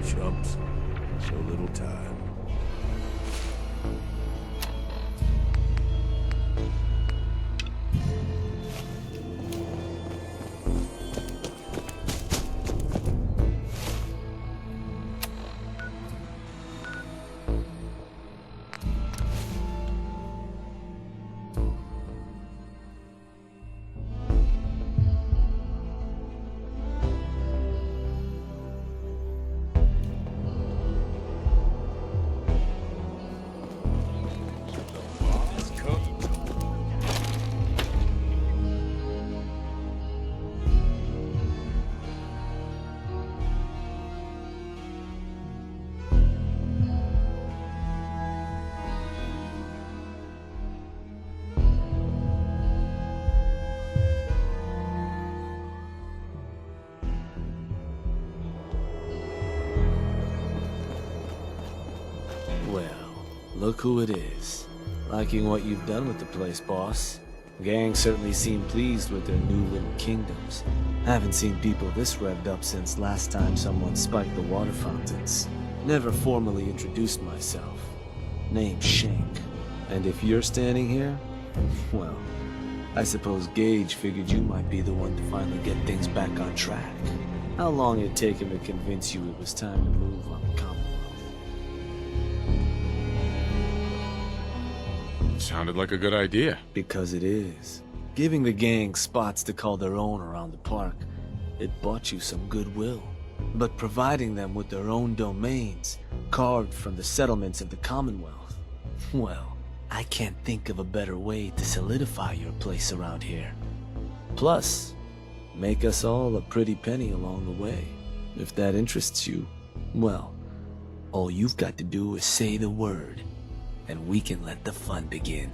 Chumps. So little time. Well, look who it is. Liking what you've done with the place, boss. Gang certainly seem pleased with their new little kingdoms. Haven't seen people this revved up since last time someone spiked the water fountains. Never formally introduced myself. Name's Shank. And if you're standing here, well, I suppose Gage figured you might be the one to finally get things back on track. How long it'd take him to convince you it was time to move on the Commonwealth? Sounded like a good idea. Because it is. Giving the gang spots to call their own around the park, it bought you some goodwill. But providing them with their own domains, carved from the settlements of the Commonwealth, well, I can't think of a better way to solidify your place around here. Plus, make us all a pretty penny along the way. If that interests you, well, all you've got to do is say the word, and we can let the fun begin.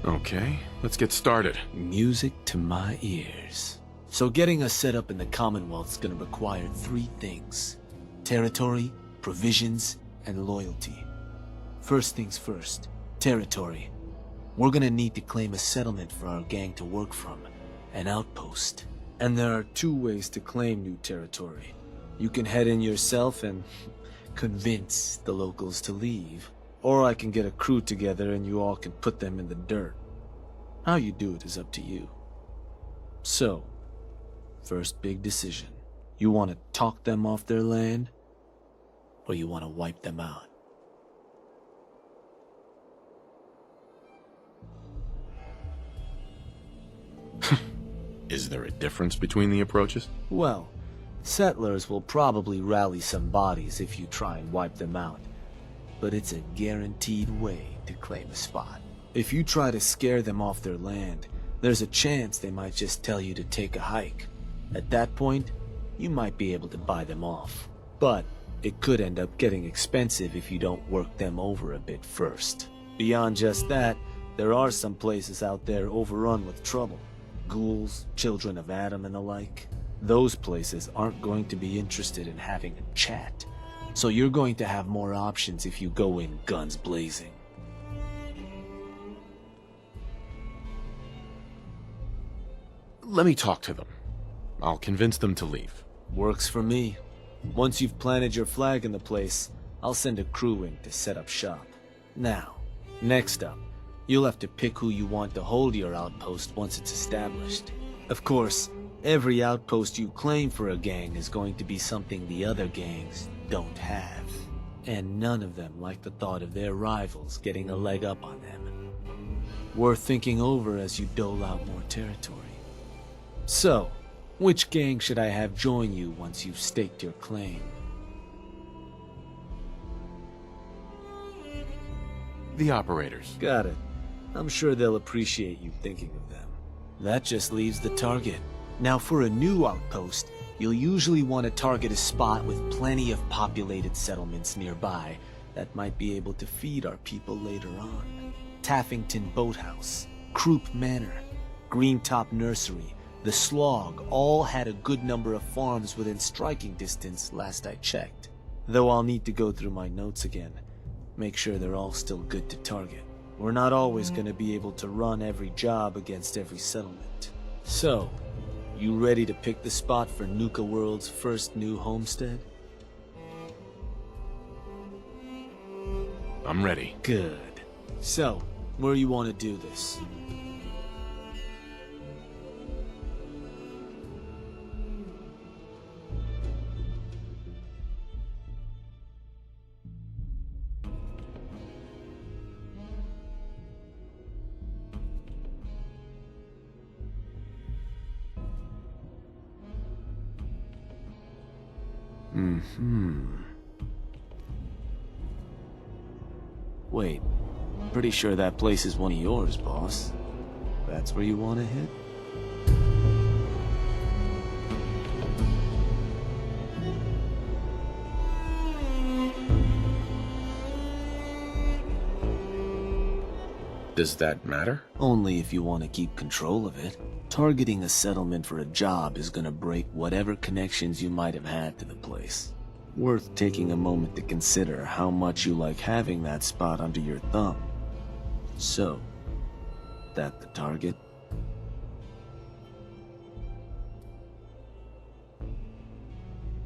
Okay, let's get started. Music to my ears. So getting us set up in the Commonwealth's gonna require three things: territory, provisions, and loyalty. First things first, territory. We're gonna need to claim a settlement for our gang to work from, an outpost. And there are two ways to claim new territory. You can head in yourself and convince the locals to leave, or I can get a crew together and you all can put them in the dirt. How you do it is up to you. So, first big decision. You want to talk them off their land, or you want to wipe them out? Is there a difference between the approaches? Well, settlers will probably rally some bodies if you try and wipe them out, but it's a guaranteed way to claim a spot. If you try to scare them off their land, there's a chance they might just tell you to take a hike. At that point, you might be able to buy them off. But it could end up getting expensive if you don't work them over a bit first. Beyond just that, there are some places out there overrun with trouble. Ghouls, children of Adam and the like. Those places aren't going to be interested in having a chat. So you're going to have more options if you go in guns blazing. Let me talk to them. I'll convince them to leave. Works for me. Once you've planted your flag in the place, I'll send a crew in to set up shop. Now, next up, you'll have to pick who you want to hold your outpost once it's established. Of course, every outpost you claim for a gang is going to be something the other gangs don't have. And none of them like the thought of their rivals getting a leg up on them. Worth thinking over as you dole out more territory. So, which gang should I have join you once you've staked your claim? The operators. Got it. I'm sure they'll appreciate you thinking of them. That just leaves the target. Now for a new outpost, you'll usually want to target a spot with plenty of populated settlements nearby that might be able to feed our people later on. Taffington Boathouse, Croup Manor, Greentop Nursery, the Slog all had a good number of farms within striking distance last I checked. Though I'll need to go through my notes again, make sure they're all still good to target. We're not always going to be able to run every job against every settlement. So, You ready to pick the spot for Nuka World's first new homestead? I'm ready. Good. So, where you want to do this? Wait, pretty sure that place is one of yours, boss. That's where you want to hit? Does that matter? Only if you want to keep control of it. Targeting a settlement for a job is gonna break whatever connections you might have had to the place. Worth taking a moment to consider how much you like having that spot under your thumb. So, that the target?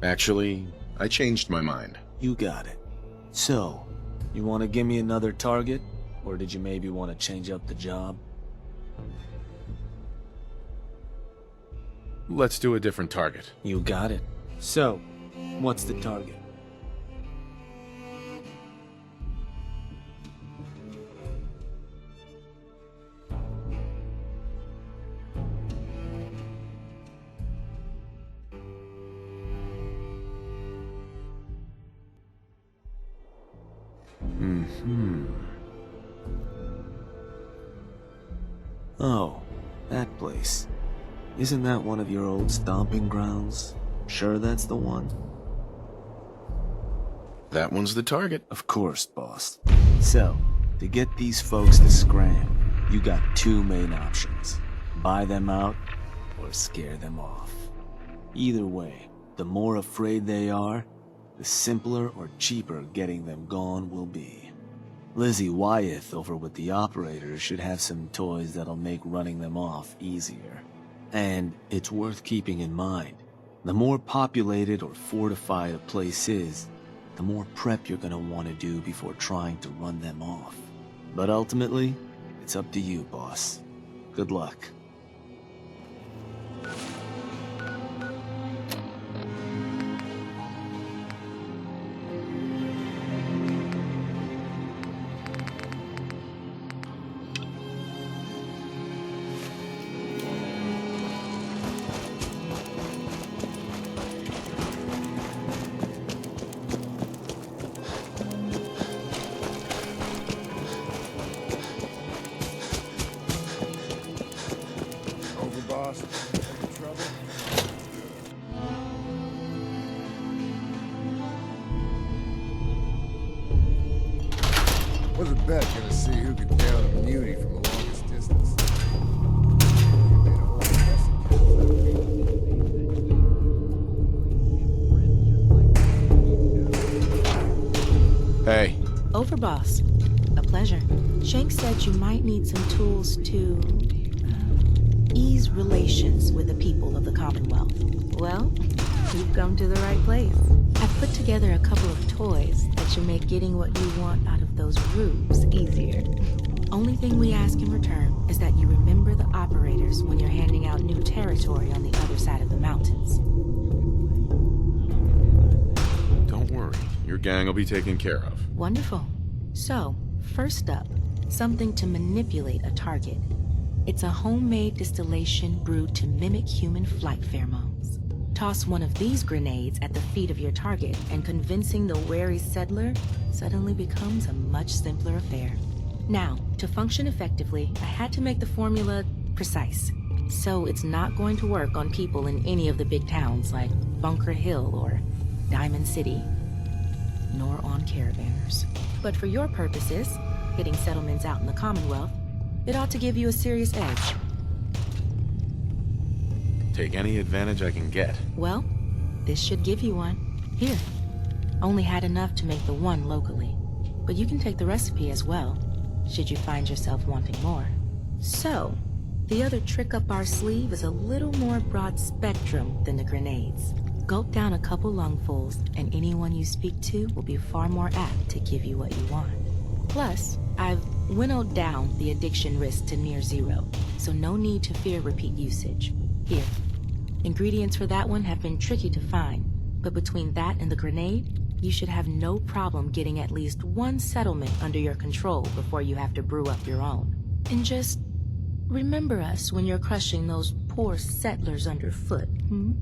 Actually, I changed my mind. You got it. So, you want to give me another target? Or did you maybe want to change up the job? Let's do a different target. You got it. So, what's the target? Oh, that place. Isn't that one of your old stomping grounds? Sure that's the one? That one's the target. Of course, boss. So, to get these folks to scram, you got two main options. Buy them out, or scare them off. Either way, the more afraid they are, the simpler or cheaper getting them gone will be. Lizzie Wyeth over with the operators should have some toys that'll make running them off easier. And it's worth keeping in mind, the more populated or fortified a place is, the more prep you're gonna want to do before trying to run them off. But ultimately, it's up to you, boss. Good luck. Boss, any trouble? Was a bet gonna see who could down a mutie from the longest distance. You made a whole mess of Hey. Overboss. A pleasure. Shank said you might need some tools to ease relations with the people of the Commonwealth. Well, you've come to the right place. I've put together a couple of toys that should make getting what you want out of those rubes easier. Only thing we ask in return is that you remember the operators when you're handing out new territory on the other side of the mountains. Don't worry. Your gang will be taken care of. Wonderful. So, first up, something to manipulate a target. It's a homemade distillation brewed to mimic human flight pheromones. Toss one of these grenades at the feet of your target, and convincing the wary settler suddenly becomes a much simpler affair. Now, to function effectively, I had to make the formula precise. So it's not going to work on people in any of the big towns like Bunker Hill or Diamond City, nor on caravanners. But for your purposes, hitting settlements out in the Commonwealth, it ought to give you a serious edge. Take any advantage I can get. Well, this should give you one. Here. Only had enough to make the one locally. But you can take the recipe as well, should you find yourself wanting more. So, The other trick up our sleeve is a little more broad spectrum than the grenades. Gulp down a couple lungfuls, and anyone you speak to will be far more apt to give you what you want. Plus, I've winnowed down the addiction risk to near zero, so no need to fear repeat usage. Here, ingredients for that one have been tricky to find, but between that and the grenade, you should have no problem getting at least one settlement under your control before you have to brew up your own. And just remember us when you're crushing those poor settlers underfoot, hmm?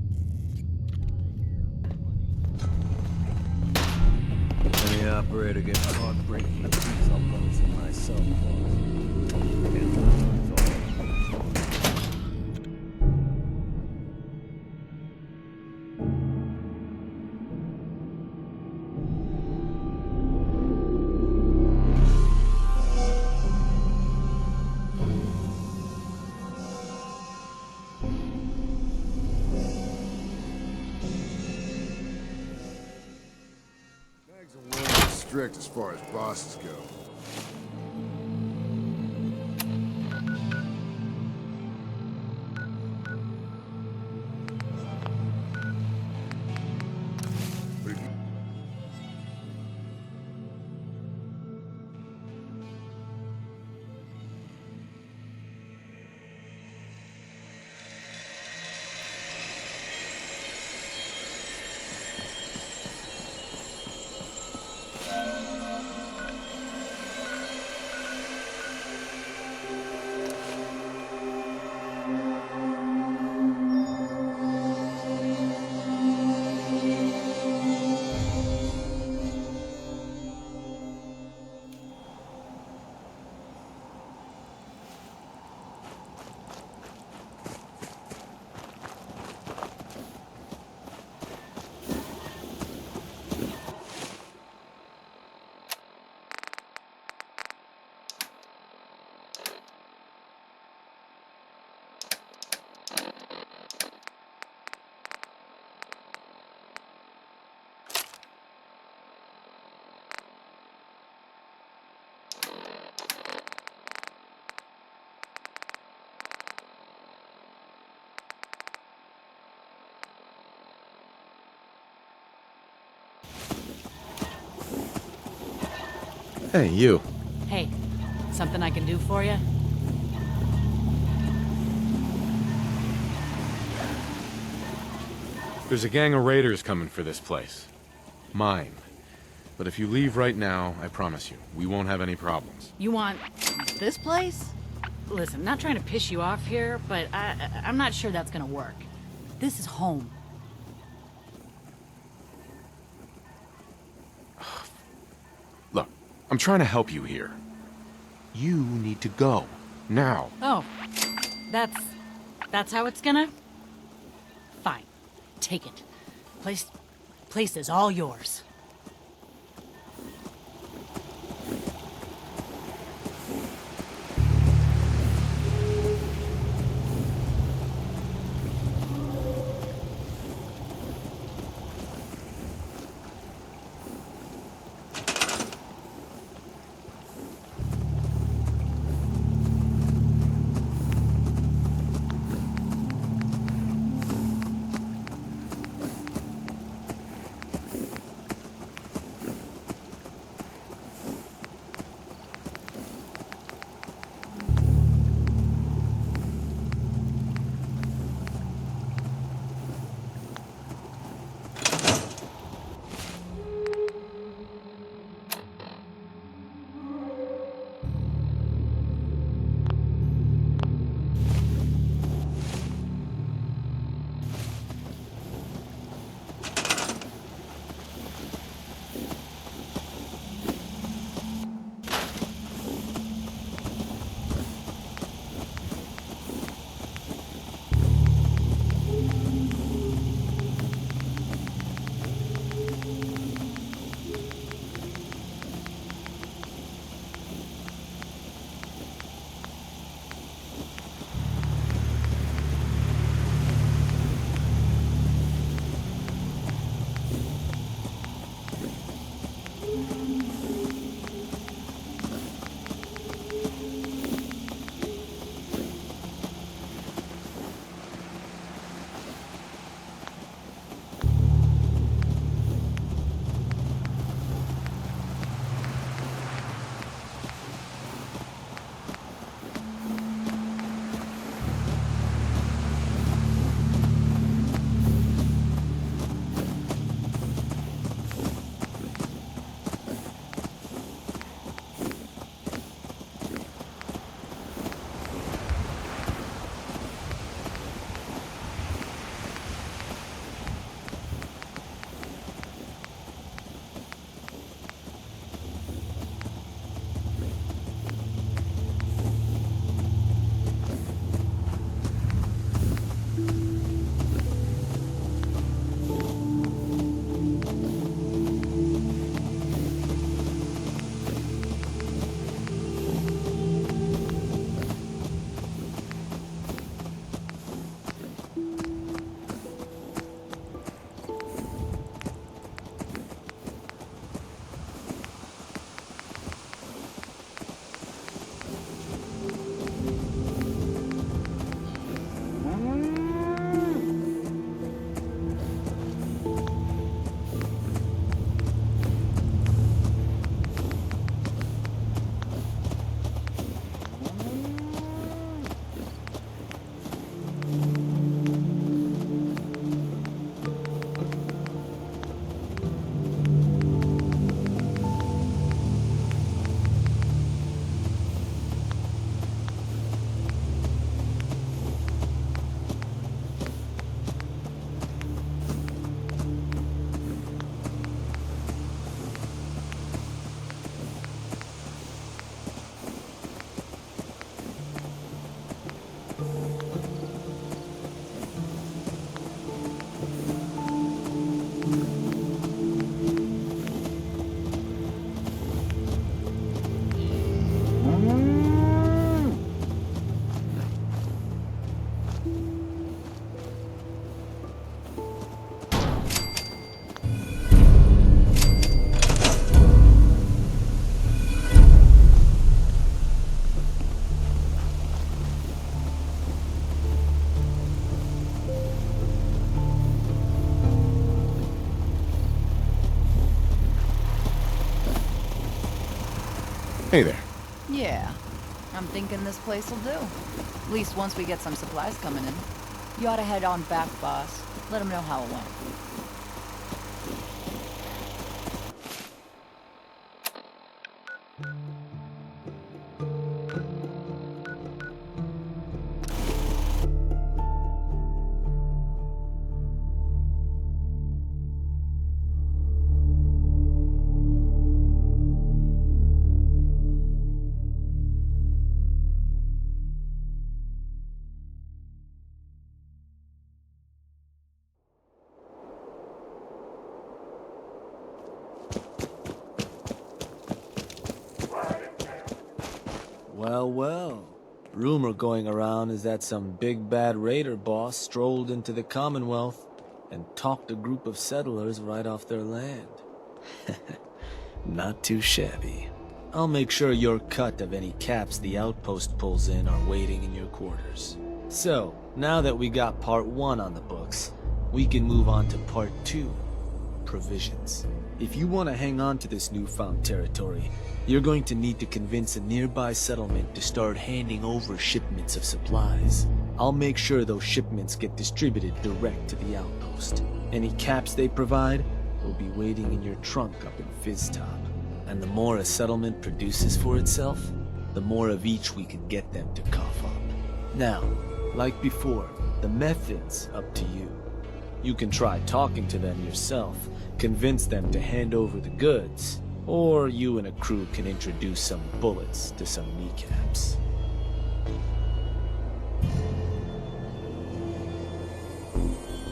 Any operator gets caught breaking the peace, I'll post it myself. Bags are well strict as far as bosses go. But if you Hey, you. Hey, something I can do for you? There's a gang of raiders coming for this place. Mine. But if you leave right now, I promise you, we won't have any problems. You want this place? Listen, not trying to piss you off here, but I'm not sure that's gonna work. This is home. Look, I'm trying to help you here. You need to go. Now. Oh, that's how it's gonna? Fine, take it. Place is all yours. Hey there. Yeah, I'm thinking this place will do. At least once we get some supplies coming in. You ought to head on back, boss. Let him know how it went. Well, well. Rumor going around is that some big bad raider boss strolled into the Commonwealth and talked a group of settlers right off their land. Not too shabby. I'll make sure your cut of any caps the outpost pulls in are waiting in your quarters. So, now that we got part 1 on the books, we can move on to part 2. Provisions. If you want to hang on to this newfound territory, you're going to need to convince a nearby settlement to start handing over shipments of supplies. I'll make sure those shipments get distributed direct to the outpost. Any caps they provide will be waiting in your trunk up in Fizztop. And the more a settlement produces for itself, the more of each we can get them to cough up. Now, like before, the method's up to you. You can try talking to them yourself, convince them to hand over the goods, or you and a crew can introduce some bullets to some kneecaps.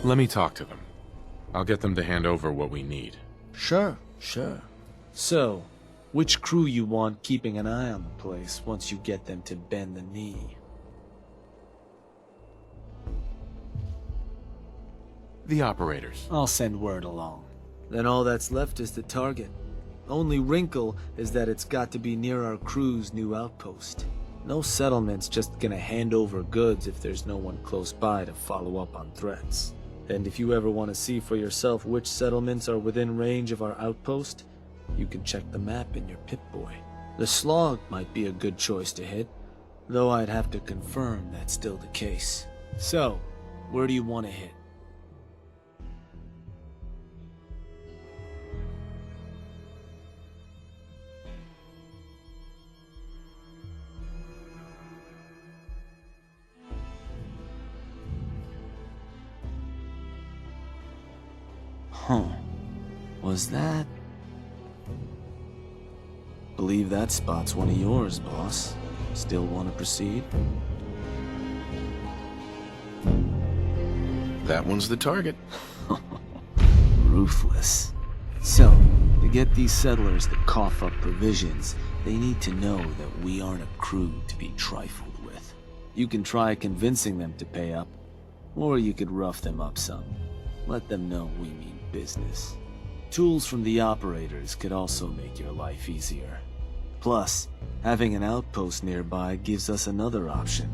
Let me talk to them. I'll get them to hand over what we need. Sure. So, which crew you want keeping an eye on the place once you get them to bend the knee? The operators. I'll send word along. Then all that's left is the target. Only wrinkle is that it's got to be near our crew's new outpost. No settlement's just gonna hand over goods if there's no one close by to follow up on threats. And if you ever want to see for yourself which settlements are within range of our outpost, you can check the map in your Pip-Boy. The Slog might be a good choice to hit, though I'd have to confirm that's still the case. So, where do you want to hit? Huh. Was that? Believe that spot's one of yours, boss. Still want to proceed? That one's the target. Ruthless. So, to get these settlers to cough up provisions, they need to know that we aren't a crew to be trifled with. You can try convincing them to pay up, or you could rough them up some. Let them know we mean business. Tools from the operators could also make your life easier. Plus, having an outpost nearby gives us another option: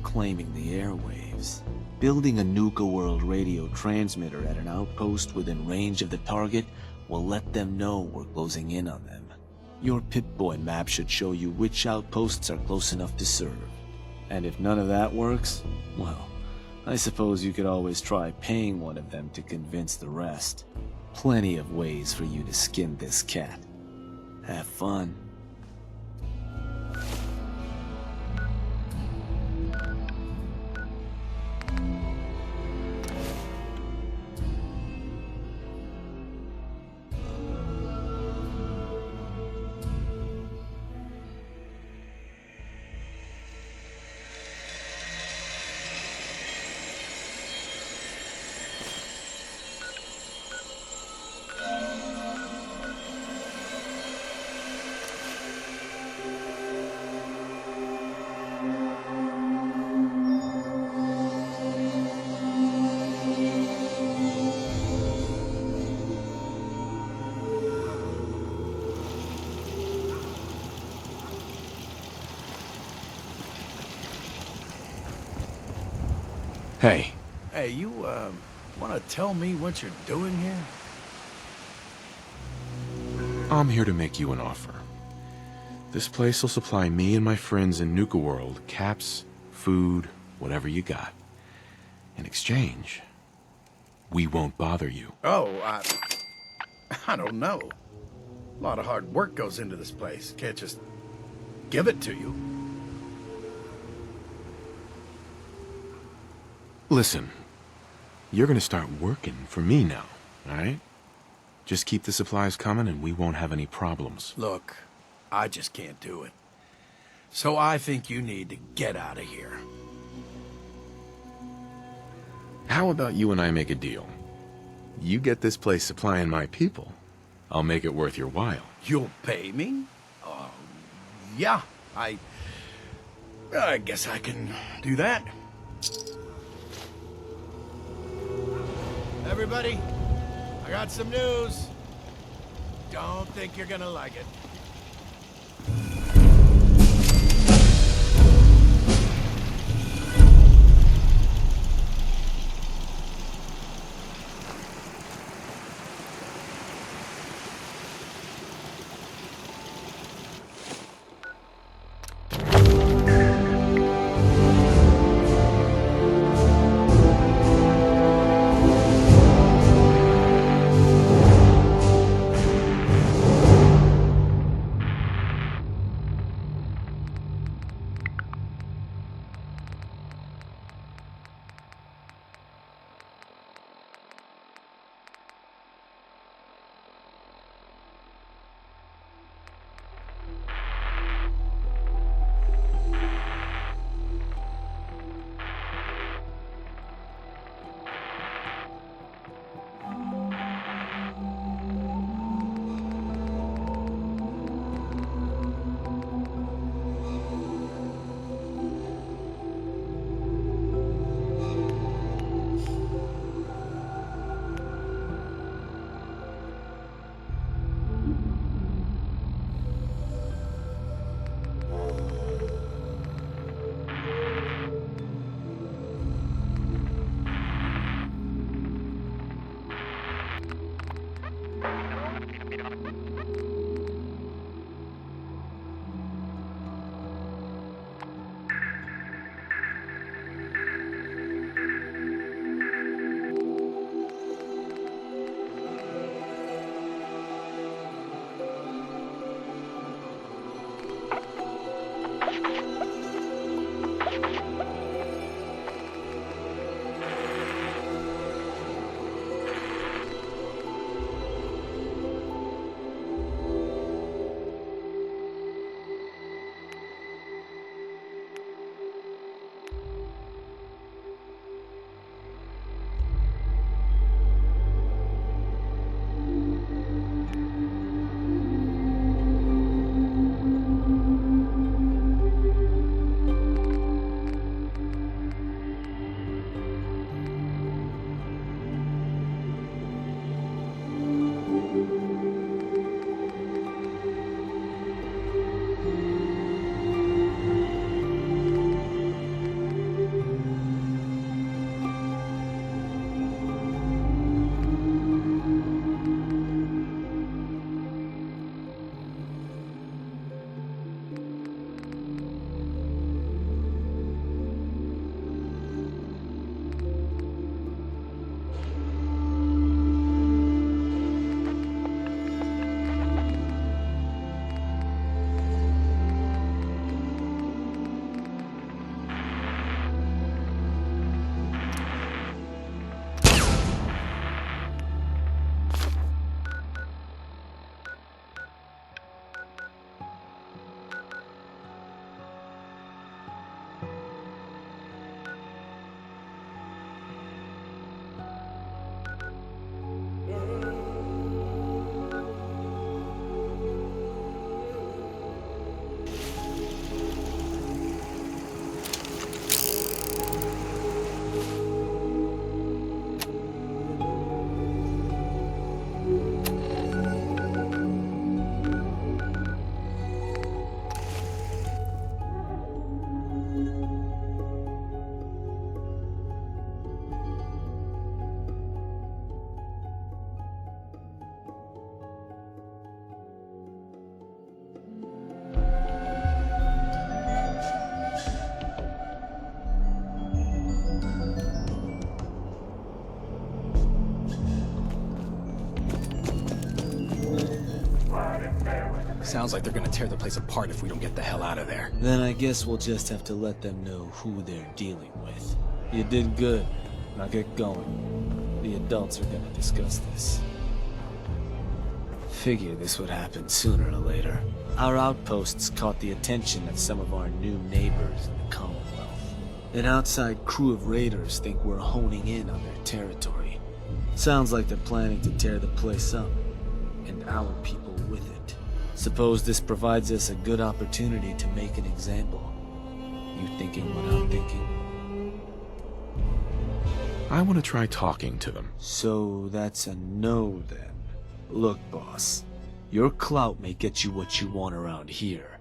claiming the airwaves. Building a Nuka World radio transmitter at an outpost within range of the target will let them know we're closing in on them. Your Pip-Boy map should show you which outposts are close enough to serve. And if none of that works, well, I suppose you could always try paying one of them to convince the rest. Plenty of ways for you to skin this cat. Have fun. Hey, Hey, you, want to tell me what you're doing here? I'm here to make you an offer. This place will supply me and my friends in Nuka World caps, food, whatever you got. In exchange, we won't bother you. Oh, I don't know. A lot of hard work goes into this place. Can't just give it to you. Listen, you're gonna start working for me now, all right? Just keep the supplies coming and we won't have any problems. Look, I just can't do it. So I think you need to get out of here. How about you and I make a deal? You get this place supplying my people, I'll make it worth your while. You'll pay me? Yeah, I guess I can do that. Everybody, I got some news. Don't think you're gonna like it. Sounds like they're gonna tear the place apart if we don't get the hell out of there. Then I guess we'll just have to let them know who they're dealing with. You did good. Now get going. The adults are gonna discuss this. Figured this would happen sooner or later. Our outposts caught the attention of some of our new neighbors in the Commonwealth. An outside crew of raiders think we're honing in on their territory. Sounds like they're planning to tear the place up, and our people with it. Suppose this provides us a good opportunity to make an example. You thinking what I'm thinking? I want to try talking to them. So that's a no then. Look, boss. Your clout may get you what you want around here,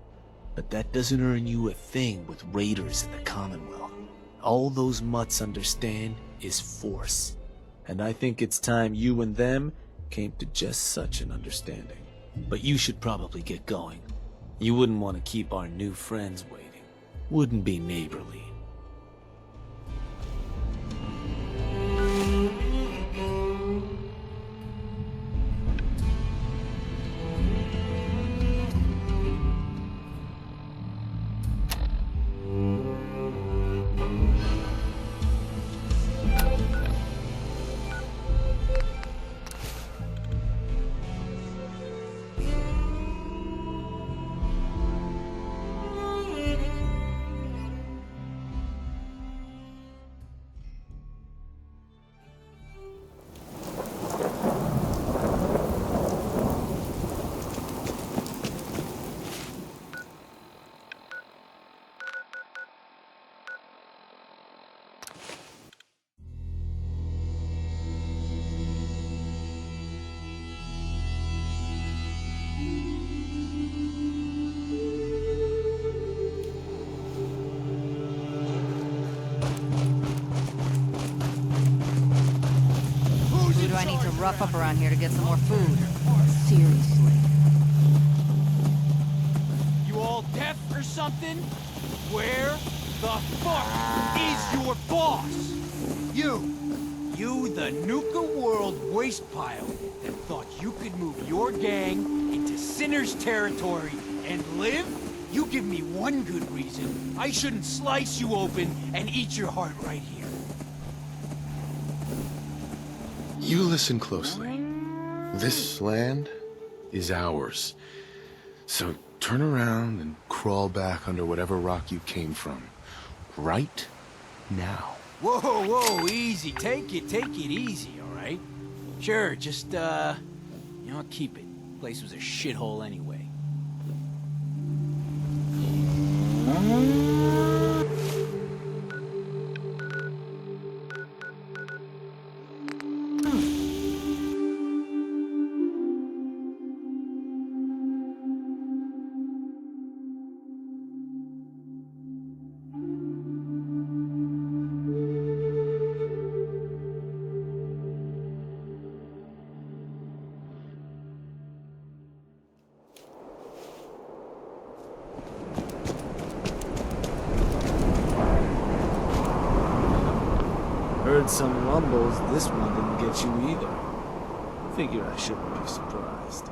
but that doesn't earn you a thing with raiders in the Commonwealth. All those mutts understand is force, and I think it's time you and them came to just such an understanding. But you should probably get going. You wouldn't want to keep our new friends waiting. Wouldn't be neighborly. Who do I need to rough up around here to get some more food? Seriously. You all deaf or something? Where the fuck is your boss? You the Nuka World waste pile that thought you could move your gang into Sinner's territory and live? You give me one good reason I shouldn't slice you open and eat your heart right here. You listen closely. This land is ours. So turn around and crawl back under whatever rock you came from. Right now. Whoa, whoa, easy. Take it easy, all right? Sure, just, keep it. Place was a shithole anyway. Heard some rumbles, this one didn't get you either. Figure I shouldn't be surprised.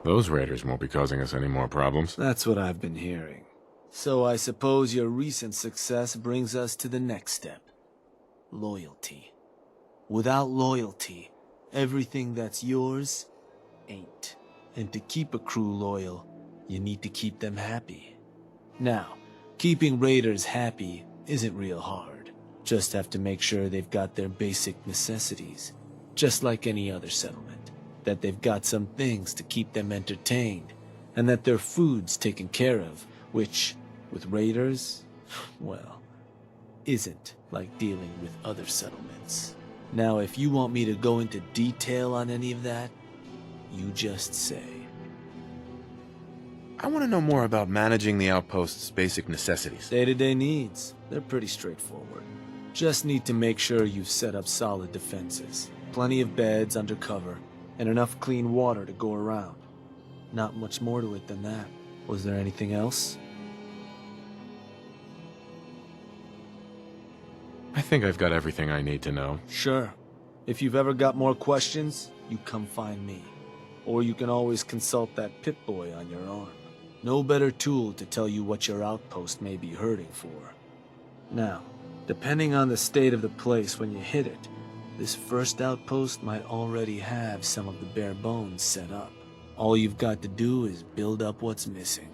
Those raiders won't be causing us any more problems. That's what I've been hearing. So I suppose your recent success brings us to the next step. Loyalty. Without loyalty, everything that's yours ain't. And to keep a crew loyal, you need to keep them happy. Now, keeping raiders happy isn't real hard. Just have to make sure they've got their basic necessities, just like any other settlement. That they've got some things to keep them entertained, and that their food's taken care of, which, with raiders, well, isn't like dealing with other settlements. Now, if you want me to go into detail on any of that, you just say. I want to know more about managing the outpost's basic necessities. Day-to-day needs, they're pretty straightforward. Just need to make sure you've set up solid defenses, plenty of beds under cover, and enough clean water to go around. Not much more to it than that. Was there anything else? I think I've got everything I need to know. Sure. If you've ever got more questions, you come find me. Or you can always consult that Pip-Boy on your arm. No better tool to tell you what your outpost may be hurting for. Now, depending on the state of the place when you hit it, this first outpost might already have some of the bare bones set up. All you've got to do is build up what's missing.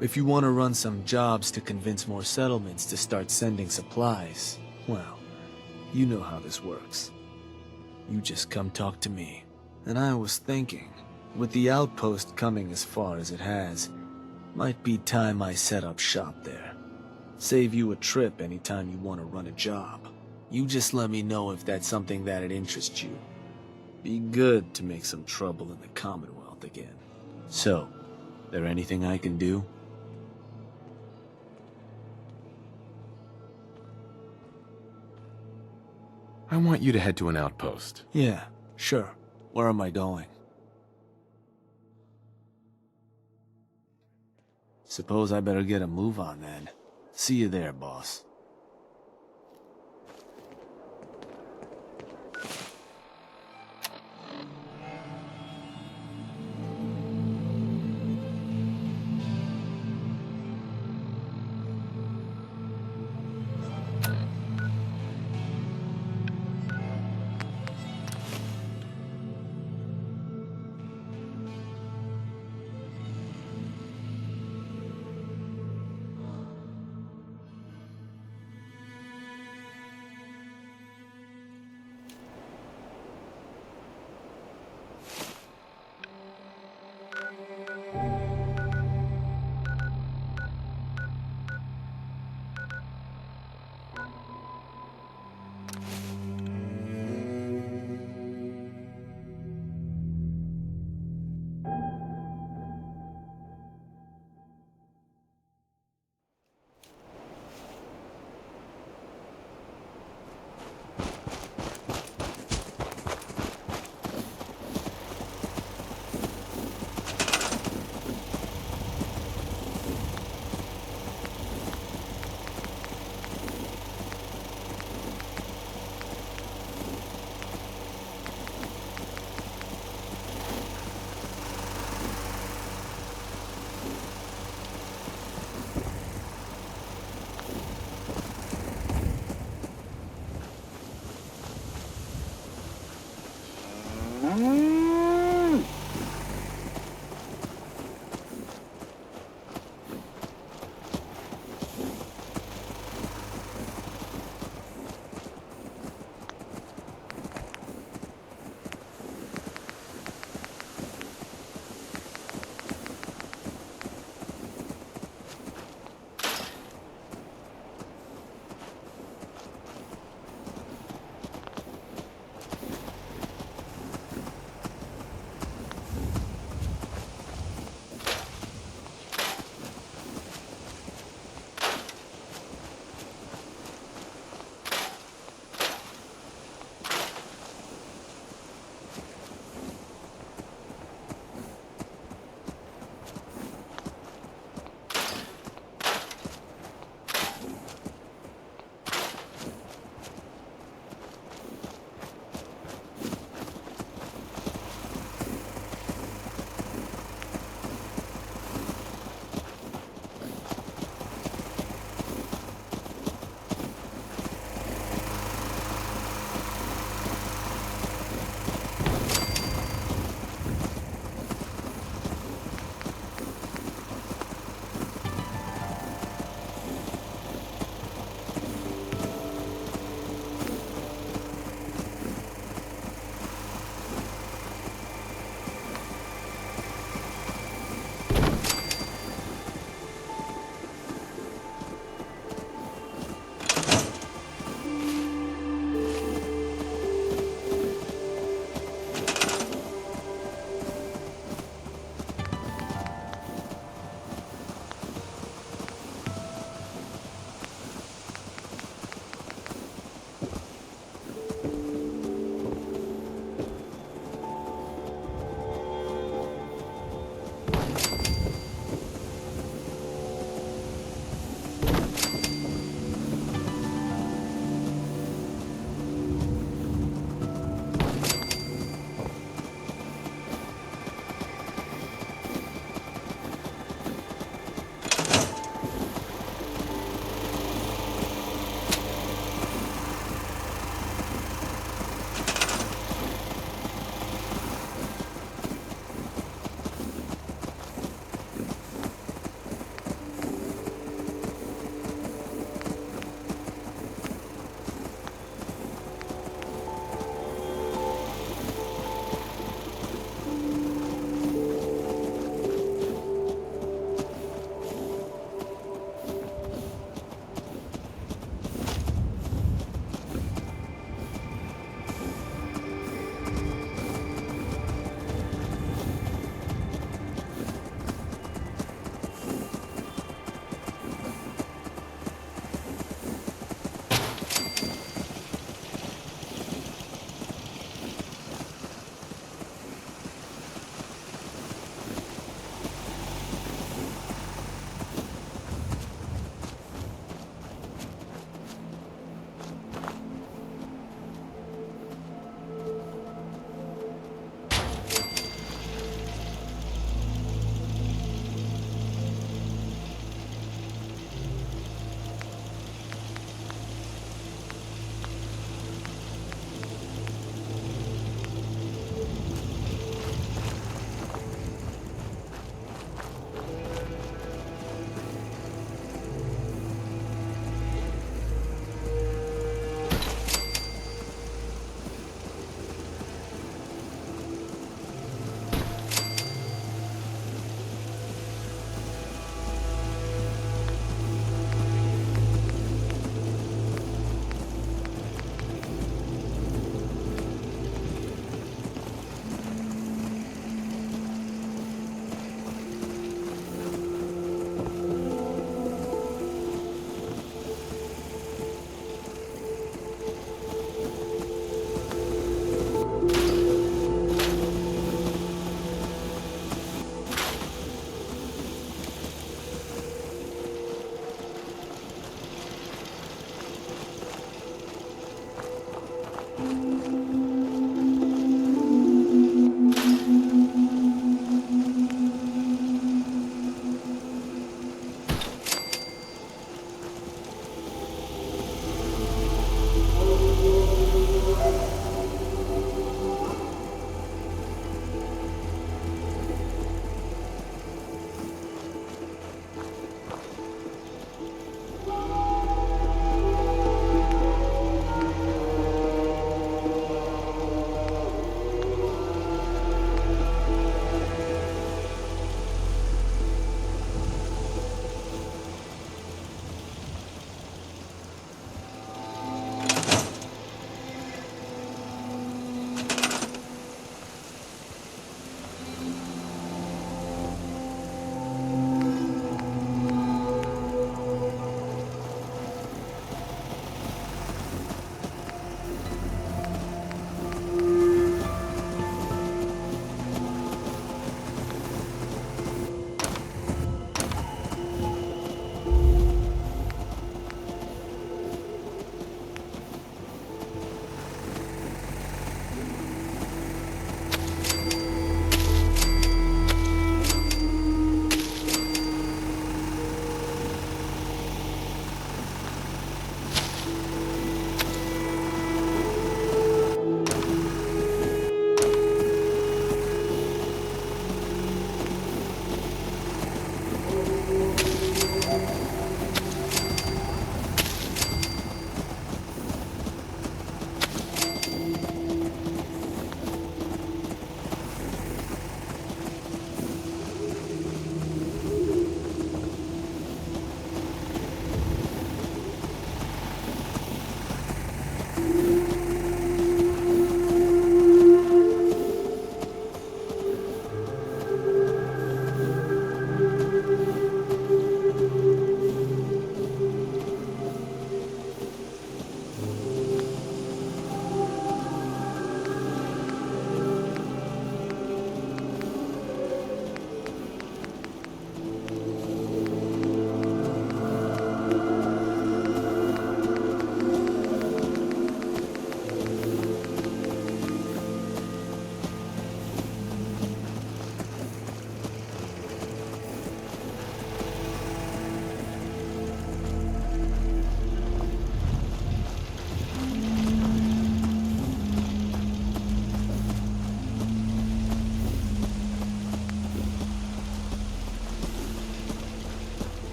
If you want to run some jobs to convince more settlements to start sending supplies, well, you know how this works. You just come talk to me. And I was thinking, with the outpost coming as far as it has, might be time I set up shop there. Save you a trip anytime you want to run a job. You just let me know if that's something that'd interest you. Be good to make some trouble in the Commonwealth again. So, there anything I can do? I want you to head to an outpost. Yeah, sure. Where am I going? Suppose I better get a move on then. See you there, boss.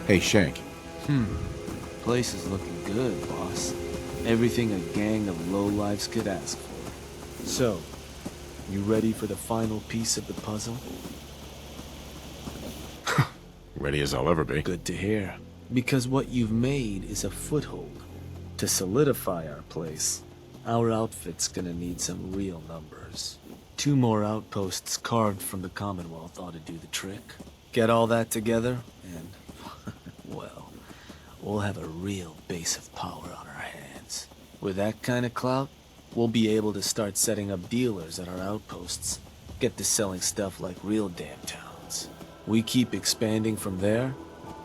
Hey, Shank. Place is looking good, boss. Everything a gang of lowlifes could ask for. So, you ready for the final piece of the puzzle? Ready as I'll ever be. Good to hear. Because what you've made is a foothold. To solidify our place, our outfit's gonna need some real numbers. 2 more outposts carved from the Commonwealth ought to do the trick. Get all that together, and, well, we'll have a real base of power on our hands. With that kind of clout, we'll be able to start setting up dealers at our outposts. Get to selling stuff like real damn towns. We keep expanding from there,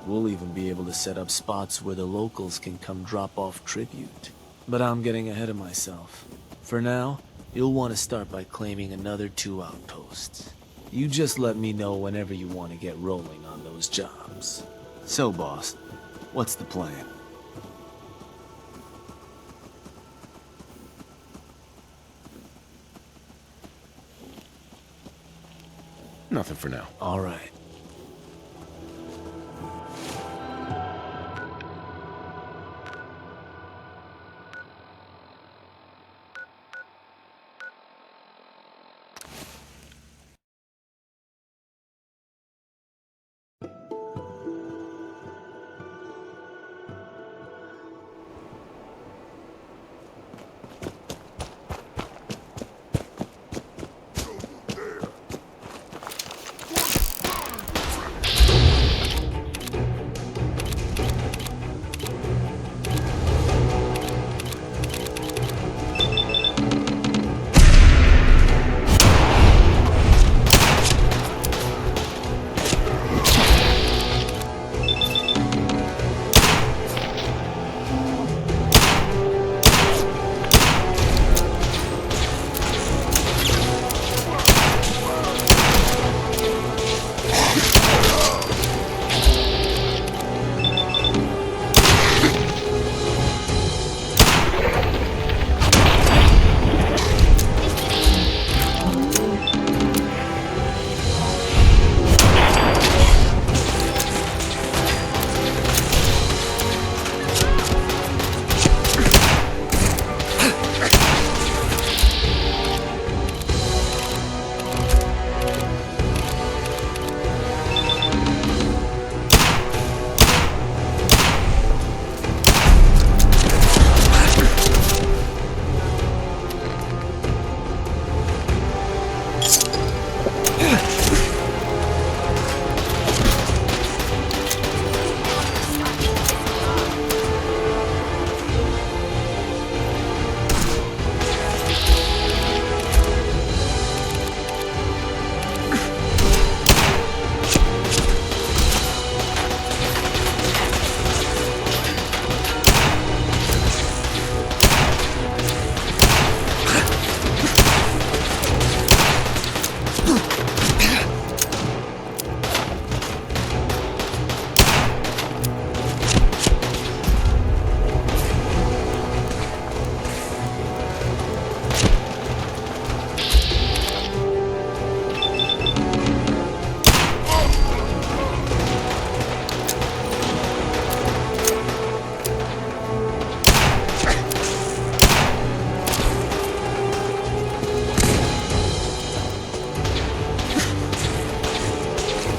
we'll even be able to set up spots where the locals can come drop off tribute. But I'm getting ahead of myself. For now, You'll want to start by claiming another 2 outposts. You just let me know whenever you want to get rolling on those jobs. So, boss, what's the plan? Nothing for now. All right.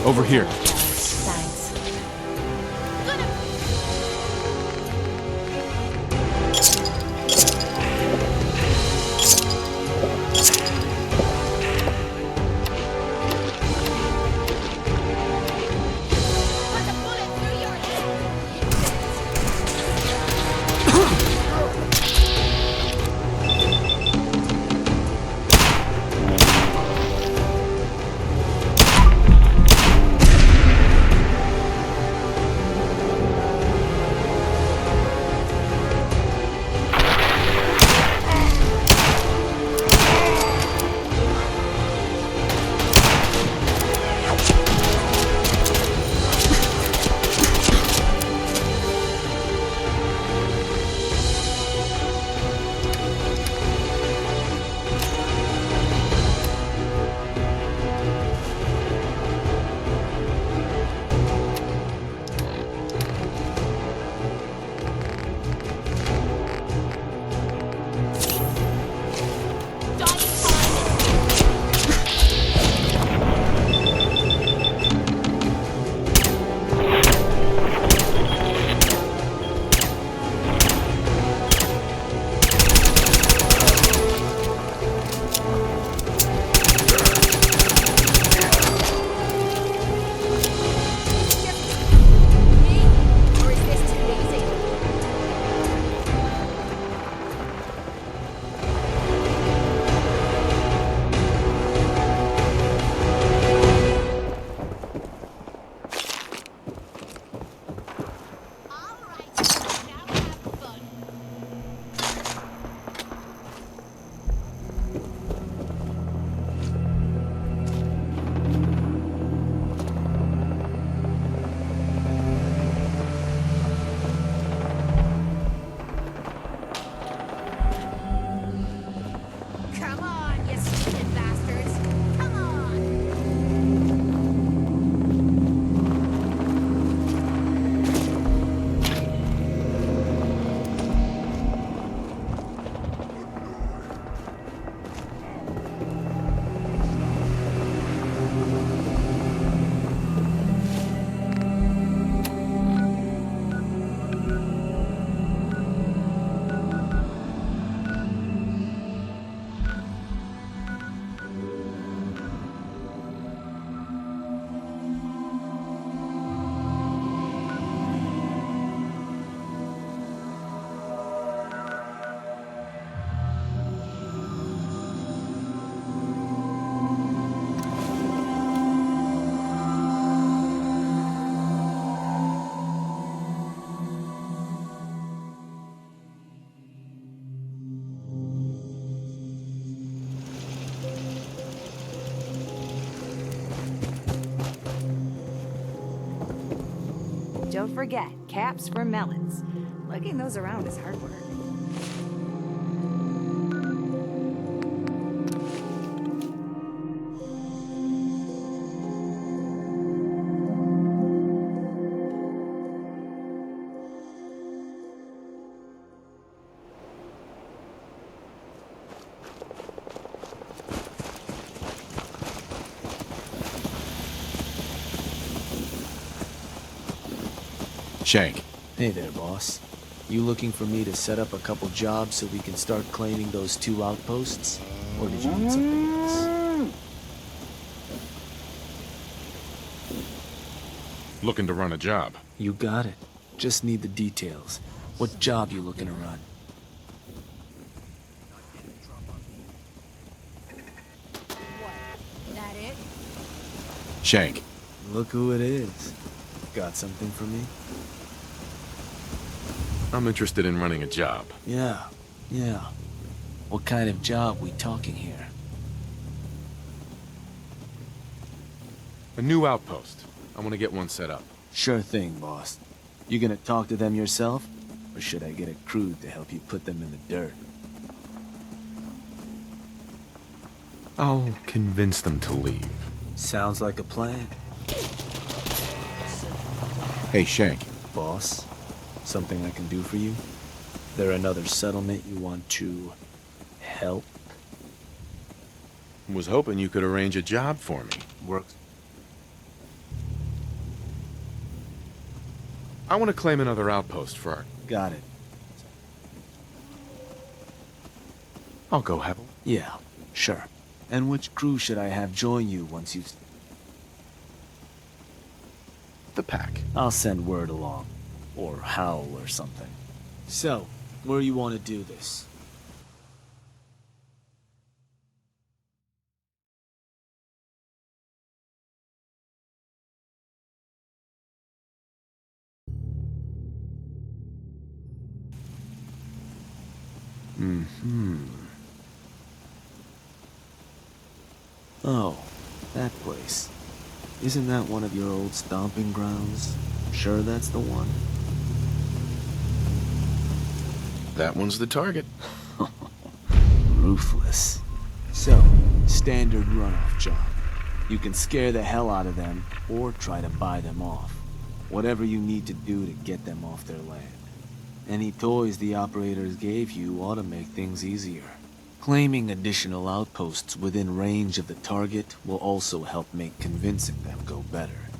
Over here. Thanks. don't forget, caps for melons. Lugging those around is hard work. Shank, Hey there, boss. You looking for me to set up a couple jobs so we can start claiming those 2 outposts? Or did you need something else? looking to run a job. You got it. Just need the details. What job you looking to run? That it? Shank, Look who it is. Got something for me? I'm interested in running a job. Yeah. What kind of job we talking here? A new outpost. I want to get one set up. Sure thing, boss. You gonna talk to them yourself? Or should I get a crew to help you put them in the dirt? I'll convince them to leave. Sounds like a plan. Hey, Shank. Boss, something I can do for you? There another settlement you want to help? Was hoping you could arrange a job for me. Works. I want to claim another outpost for our... Got it. I'll go have a... Yeah, sure. And which crew should I have join you once you've... the pack. I'll send word along. Or Howl or something. So, where you want to do this? Oh, that place. Isn't that one of your old stomping grounds? Sure that's the one? That one's the target. Ruthless. So, standard runoff job. You can scare the hell out of them, or try to buy them off. Whatever you need to do to get them off their land. Any toys the operators gave you ought to make things easier. Claiming additional outposts within range of the target will also help make convincing them go better.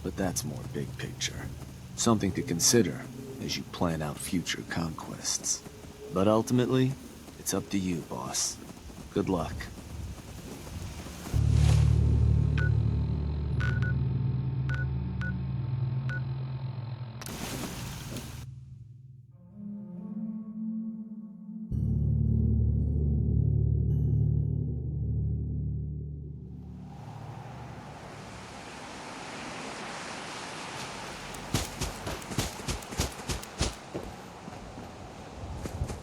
But that's more big picture. Something to consider as you plan out future conquests. But ultimately, it's up to you, boss. Good luck.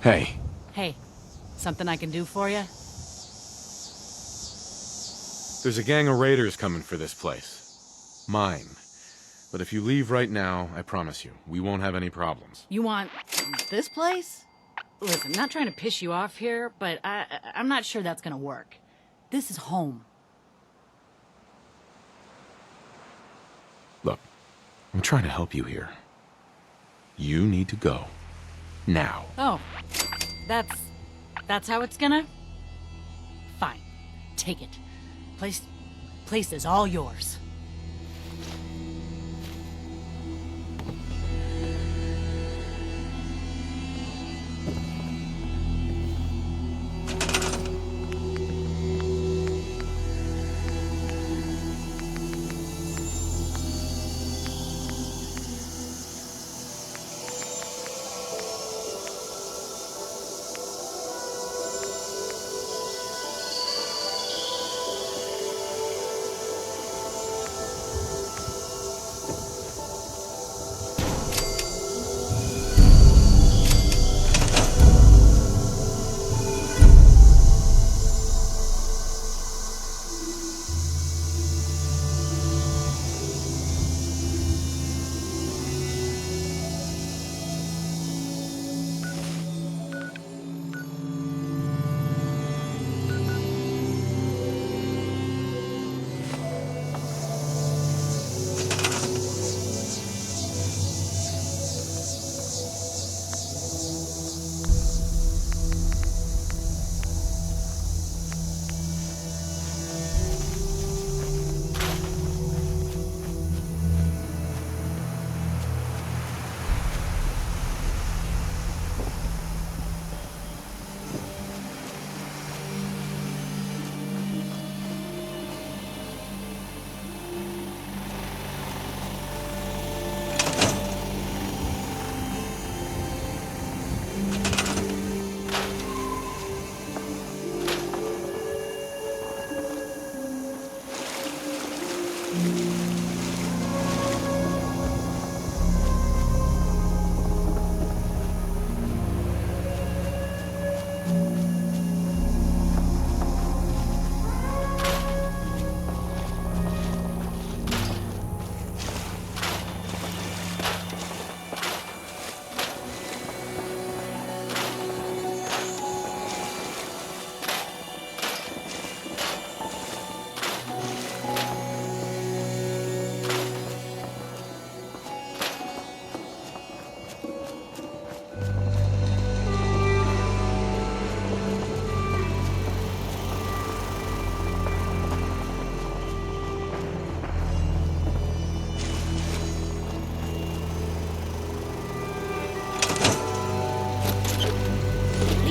Hey, Hey, something I can do for you? there's a gang of raiders coming for this place. Mine. But if you leave right now, I promise you, we won't have any problems. You want this place? Listen, not trying to piss you off here, but I'm not sure that's gonna work. This is home. Look, I'm trying to help you here. You need to go. Now. Oh, that's how it's gonna? Fine, take it. Place is all yours. Leave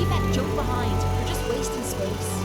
that junk behind. You're just wasting space.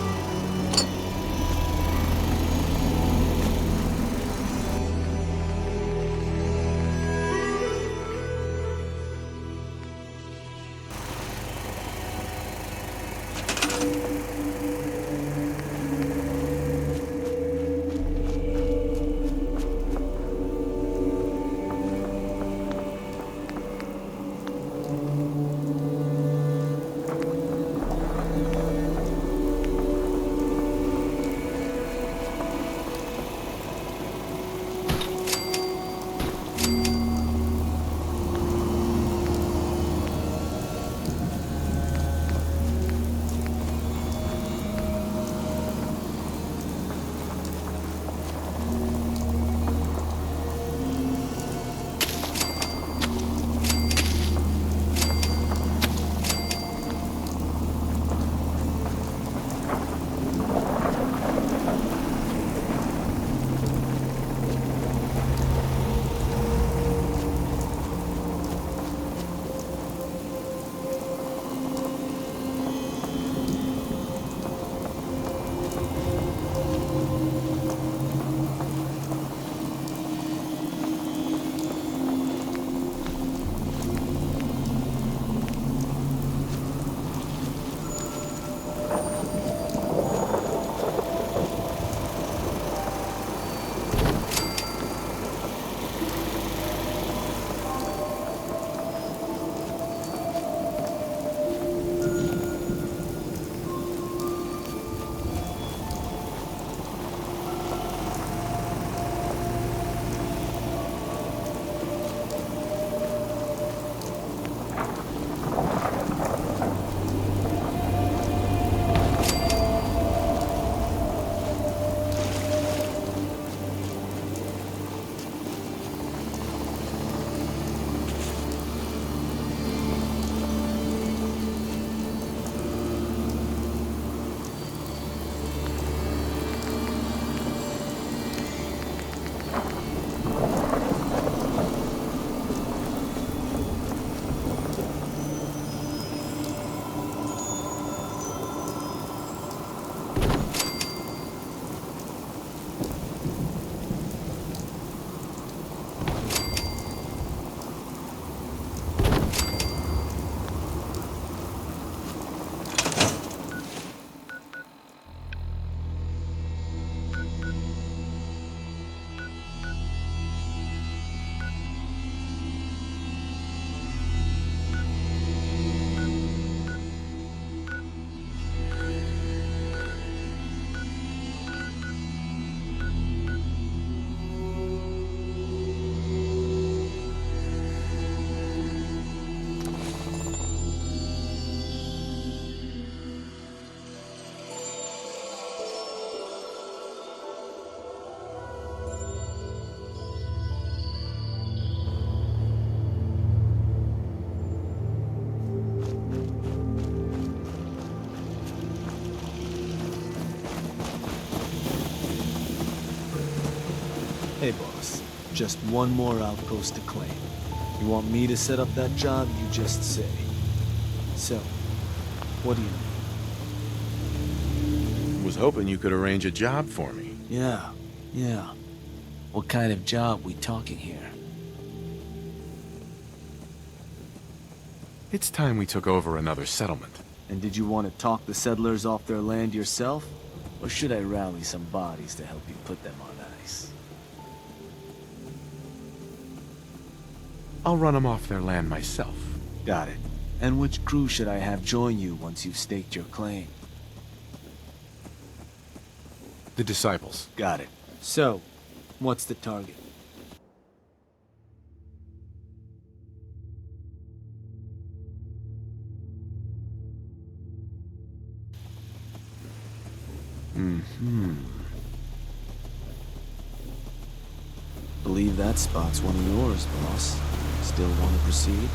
Hey, boss. Just one more outpost to claim. You want me to set up that job, you just say. So, what do you need? Was hoping you could arrange a job for me. Yeah. What kind of job we talking here? It's time we took over another settlement. And did you want to talk the settlers off their land yourself? Or should I rally some bodies to help you put them on ice? I'll run them off their land myself. Got it. And which crew should I have join you once you've staked your claim? The disciples. Got it. So, what's the target? Believe that spot's one of yours, boss. Still want to proceed?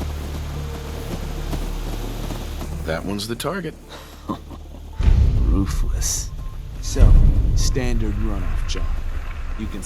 That one's the target. Ruthless. So, standard runoff job. You can...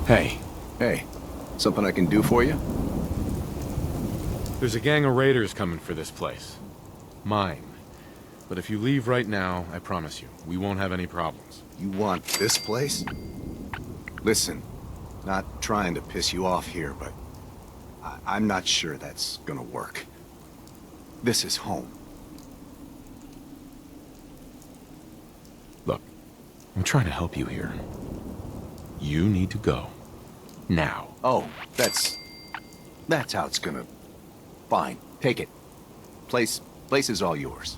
Hey, Hey, something I can do for you? there's a gang of raiders coming for this place. Mine. But if you leave right now, I promise you, we won't have any problems. You want this place? Listen, not trying to piss you off here, but I'm not sure that's gonna work. This is home. Look, I'm trying to help you here. You need to go. Now. Oh, that's how it's gonna... Fine, take it. Place is all yours.